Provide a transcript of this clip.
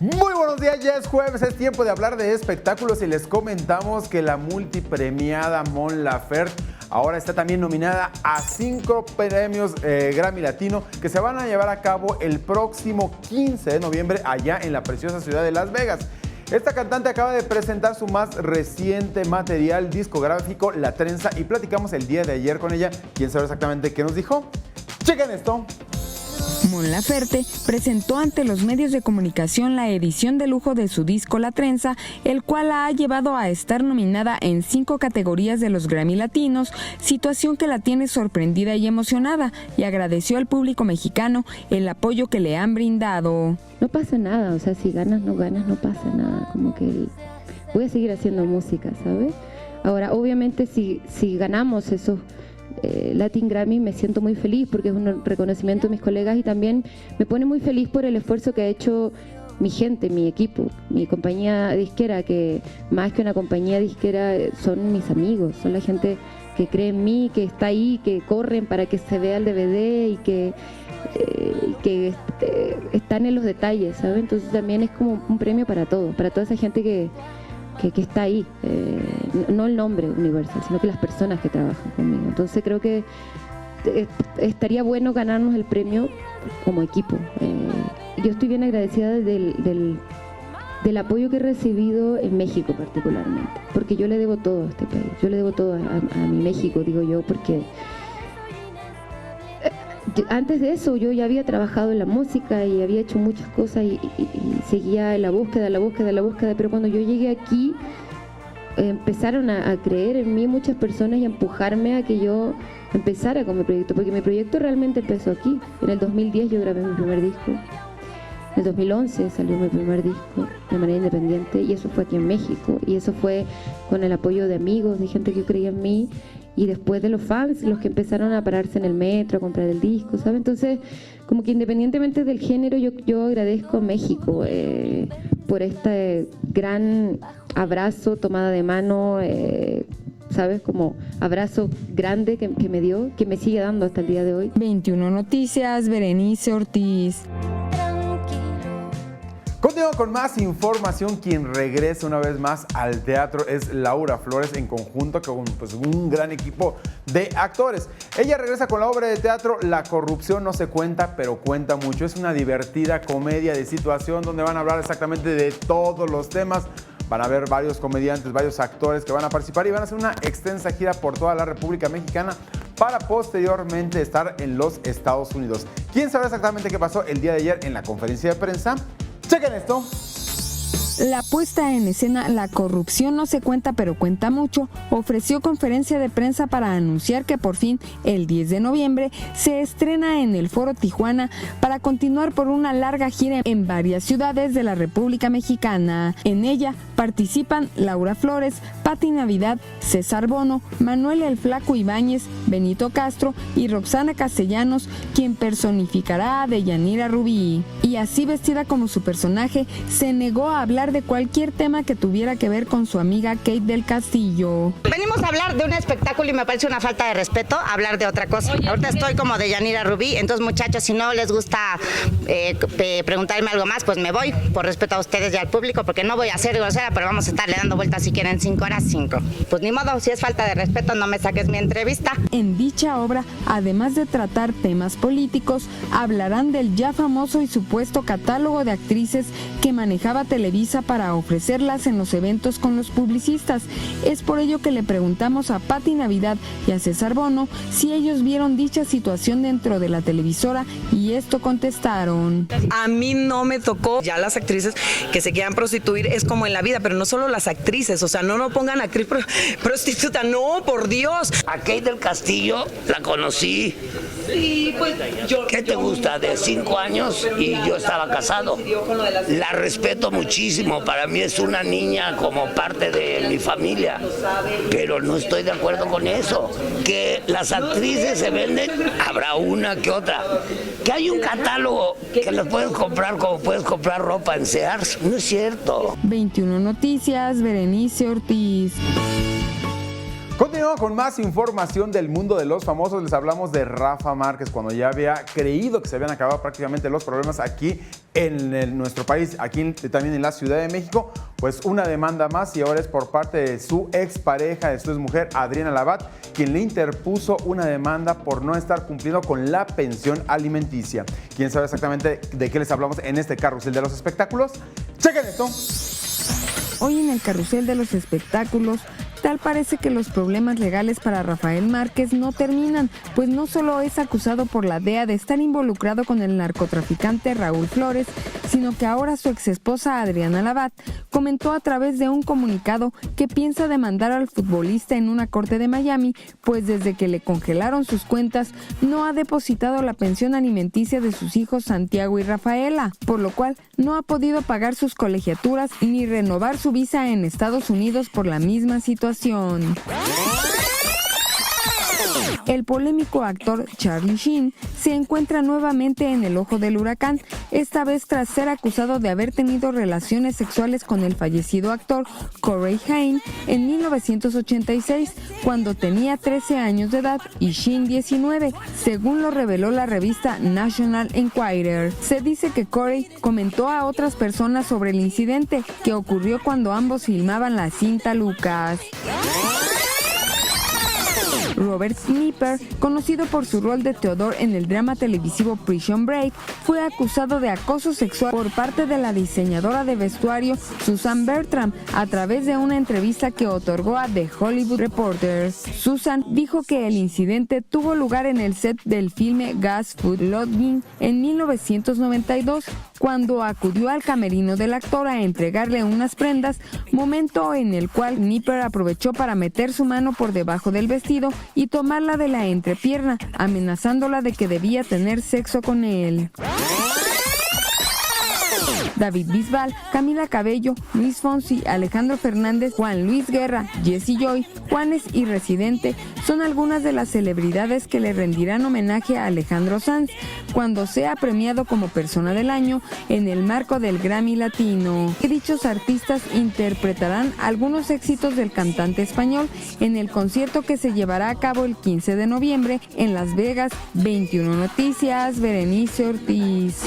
Muy buenos días, ya es jueves, es tiempo de hablar de espectáculos y les comentamos que la multipremiada Mon Laferte ahora está también nominada a 5 premios Grammy Latino que se van a llevar a cabo el próximo 15 de noviembre allá en la preciosa ciudad de Las Vegas. Esta cantante acaba de presentar su más reciente material discográfico, La Trenza, y platicamos el día de ayer con ella. ¿Quién sabe exactamente qué nos dijo? ¡Chequen esto! Mon Laferte presentó ante los medios de comunicación la edición de lujo de su disco La Trenza, el cual la ha llevado a estar nominada en 5 categorías de los Grammy Latinos, situación que la tiene sorprendida y emocionada, y agradeció al público mexicano el apoyo que le han brindado. No pasa nada, o sea, si ganas, no pasa nada, como que voy a seguir haciendo música, ¿sabes? Ahora, obviamente, si ganamos esos Latin Grammy, me siento muy feliz porque es un reconocimiento de mis colegas y también me pone muy feliz por el esfuerzo que ha hecho mi gente, mi equipo, mi compañía disquera, que más que una compañía disquera son mis amigos, son la gente que cree en mí, que está ahí, que corren para que se vea el DVD y que están en los detalles, ¿sabes? Entonces también es como un premio para todos, para toda esa gente que está ahí, no el nombre Universal, sino que las personas que trabajan conmigo. Entonces creo que estaría bueno ganarnos el premio como equipo. Yo estoy bien agradecida del apoyo que he recibido en México particularmente, porque yo le debo todo a este país, yo le debo todo a mi México, digo yo, porque antes de eso yo ya había trabajado en la música y había hecho muchas cosas y seguía en la búsqueda, pero cuando yo llegué aquí empezaron a creer en mí muchas personas y a empujarme a que yo empezara con mi proyecto, porque mi proyecto realmente empezó aquí. En el 2010 yo grabé mi primer disco, en el 2011 salió mi primer disco de manera independiente y eso fue aquí en México y eso fue con el apoyo de amigos, de gente que creía en mí. Y después de los fans, los que empezaron a pararse en el metro, a comprar el disco, ¿sabes? Entonces, como que independientemente del género, yo agradezco a México por este gran abrazo, tomada de mano, ¿sabes? Como abrazo grande que me dio, que me sigue dando hasta el día de hoy. 21 Noticias, Berenice Ortiz. Continúo con más información. Quien regresa una vez más al teatro es Laura Flores en conjunto con un gran equipo de actores. Ella regresa con la obra de teatro La corrupción no se cuenta, pero cuenta mucho. Es una divertida comedia de situación donde van a hablar exactamente de todos los temas. Van a haber varios comediantes, varios actores que van a participar y van a hacer una extensa gira por toda la República Mexicana para posteriormente estar en los Estados Unidos. ¿Quién sabe exactamente qué pasó el día de ayer en la conferencia de prensa? Chequen esto. La puesta en escena La corrupción no se cuenta pero cuenta mucho ofreció conferencia de prensa para anunciar que por fin el 10 de noviembre se estrena en el Foro Tijuana para continuar por una larga gira en varias ciudades de la República Mexicana. En ella participan Laura Flores, Pati Navidad, César Bono, Manuel el Flaco Ibáñez, Benito Castro y Roxana Castellanos, quien personificará a Deyanira Rubí. Y así vestida como su personaje, se negó a hablar de cualquier tema que tuviera que ver con su amiga Kate del Castillo. Venimos a hablar de un espectáculo y me parece una falta de respeto hablar de otra cosa. Ahorita estoy como Deyanira Rubí, entonces muchachos, si no les gusta preguntarme algo más, pues me voy, por respeto a ustedes y al público, porque no voy a ser grosera, pero vamos a estarle dando vueltas si quieren 5 horas, 5. Pues ni modo, si es falta de respeto, no me saques mi entrevista. En dicha obra, además de tratar temas políticos, hablarán del ya famoso y supuesto catálogo de actrices que manejaba Televisa para ofrecerlas en los eventos con los publicistas. Es por ello que le preguntamos a Pati Navidad y a César Bono si ellos vieron dicha situación dentro de la televisora y esto contestaron. A mí no me tocó, ya las actrices que se quieran prostituir es como en la vida, pero no solo las actrices, o sea, no pongan actriz prostituta, no, por Dios. A Kate del Castillo la conocí. Sí, pues ¿Qué te gusta? De 5 años y yo estaba casado. La respeto muchísimo, para mí es una niña como parte de mi familia, pero no estoy de acuerdo con eso. Que las actrices se venden, habrá una que otra. Que hay un catálogo que los puedes comprar como puedes comprar ropa en Sears, no es cierto. 21 Noticias, Berenice Ortiz. Continuamos con más información del mundo de los famosos. Les hablamos de Rafa Márquez cuando ya había creído que se habían acabado prácticamente los problemas aquí en nuestro país, aquí también en la Ciudad de México. Pues una demanda más y ahora es por parte de su expareja, de su exmujer Adriana Labat, quien le interpuso una demanda por no estar cumpliendo con la pensión alimenticia. ¿Quién sabe exactamente de qué les hablamos en este carrusel de los espectáculos? ¡Chequen esto! Hoy en el carrusel de los espectáculos, tal parece que los problemas legales para Rafael Márquez no terminan, pues no solo es acusado por la DEA de estar involucrado con el narcotraficante Raúl Flores, sino que ahora su exesposa Adriana Labat comentó a través de un comunicado que piensa demandar al futbolista en una corte de Miami, pues desde que le congelaron sus cuentas no ha depositado la pensión alimenticia de sus hijos Santiago y Rafaela, por lo cual no ha podido pagar sus colegiaturas ni renovar su visa en Estados Unidos por la misma situación. El polémico actor Charlie Sheen se encuentra nuevamente en el ojo del huracán, esta vez tras ser acusado de haber tenido relaciones sexuales con el fallecido actor Corey Haim en 1986, cuando tenía 13 años de edad y Sheen 19, según lo reveló la revista National Enquirer. Se dice que Corey comentó a otras personas sobre el incidente que ocurrió cuando ambos filmaban la cinta Lucas. Robert Knipper, conocido por su rol de Theodore en el drama televisivo Prison Break, fue acusado de acoso sexual por parte de la diseñadora de vestuario Susan Bertram a través de una entrevista que otorgó a The Hollywood Reporter. Susan dijo que el incidente tuvo lugar en el set del filme Gas Food Lodging en 1992, cuando acudió al camerino del actor a entregarle unas prendas, momento en el cual Knipper aprovechó para meter su mano por debajo del vestido y tomarla de la entrepierna, amenazándola de que debía tener sexo con él. David Bisbal, Camila Cabello, Luis Fonsi, Alejandro Fernández, Juan Luis Guerra, Jesse Joy, Juanes y Residente son algunas de las celebridades que le rendirán homenaje a Alejandro Sanz cuando sea premiado como Persona del Año en el marco del Grammy Latino. Dichos artistas interpretarán algunos éxitos del cantante español en el concierto que se llevará a cabo el 15 de noviembre en Las Vegas. 21 Noticias, Berenice Ortiz.